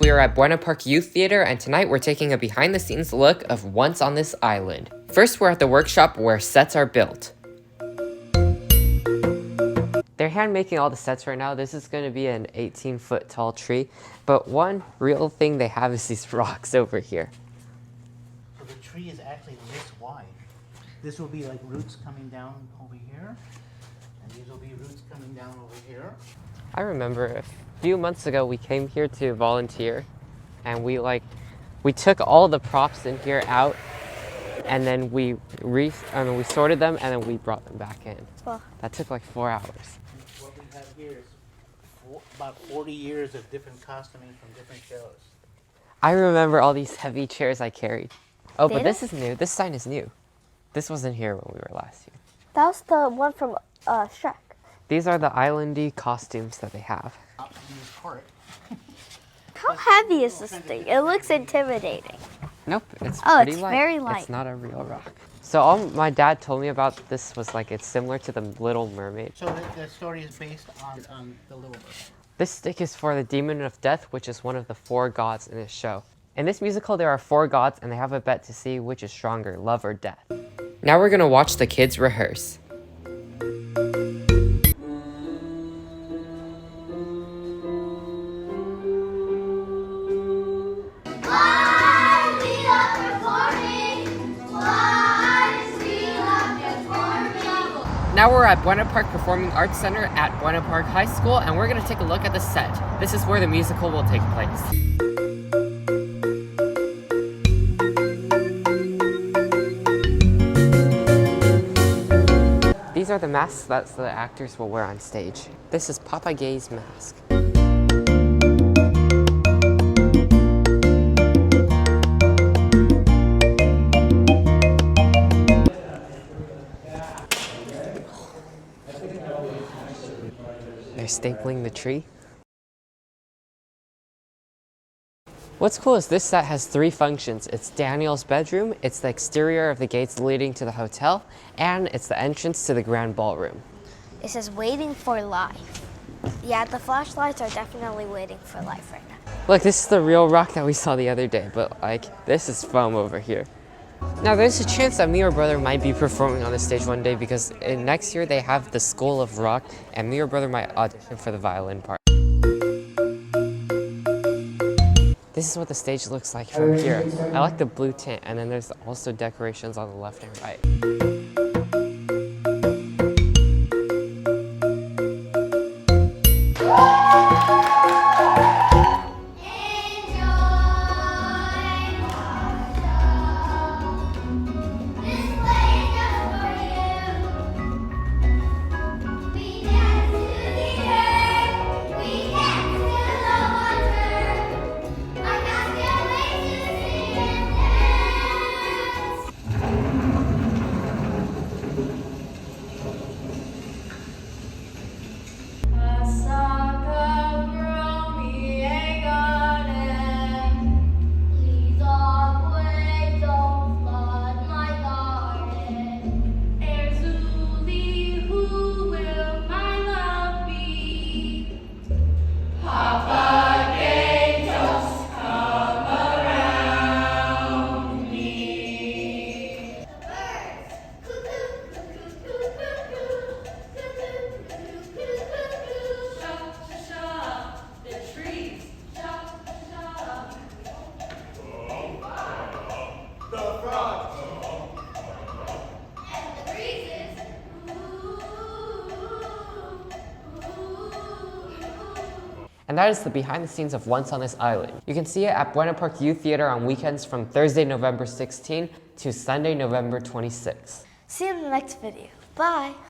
We are at Buena Park Youth Theatre, and tonight we're taking a behind-the-scenes look of Once on This Island. First, we're at the workshop where sets are built. They're hand-making all the sets right now. This is going to be an 18-foot tall tree, but one real thing they have is these rocks over here. So the tree is actually this wide. This will be like roots coming down over here, and these will be roots coming down over here. I remember a few months ago we came here to volunteer, and we took all the props in here out, and then we sorted them, and then we brought them back in. Well, that took like 4 hours. What we have here is about 40 years of different costuming from different shows. I remember all these heavy chairs I carried. Oh, but Data? this is new. This sign is new. This wasn't here when we were last year. that was the one from Shrek. These are the islandy costumes that they have. In this part. How heavy is this thing? It looks intimidating. Nope, it's Oh, pretty it's light. very light. It's not a real rock. So all my dad told me about this was like it's similar to the Little Mermaid. So the story is based on the Little Mermaid. This stick is for the Demon of Death, which is one of the 4 gods in this show. In this musical, there are 4 gods, and they have a bet to see which is stronger, love or death. Now we're gonna watch the kids rehearse. Now we're at Buena Park Performing Arts Center at Buena Park High School, and we're going to take a look at the set. This is where the musical will take place. These are the masks that the actors will wear on stage. This is Papa Gay's mask. They're stapling the tree. What's cool is this set has 3 functions. It's Daniel's bedroom, it's the exterior of the gates leading to the hotel, and it's the entrance to the grand ballroom. It says waiting for life. Yeah, the flashlights are definitely waiting for life right now. Look, this is the real rock that we saw the other day, but this is foam over here. Now there's a chance that me or brother might be performing on the stage one day because next year they have the School of Rock, and me or brother might audition for the violin part. This is what the stage looks like from here. I like the blue tint, and then there's also decorations on the left and right. And that is the behind the scenes of Once on This Island. You can see it at Buena Park Youth Theatre on weekends from Thursday, November 16 to Sunday, November 26. See you in the next video. Bye.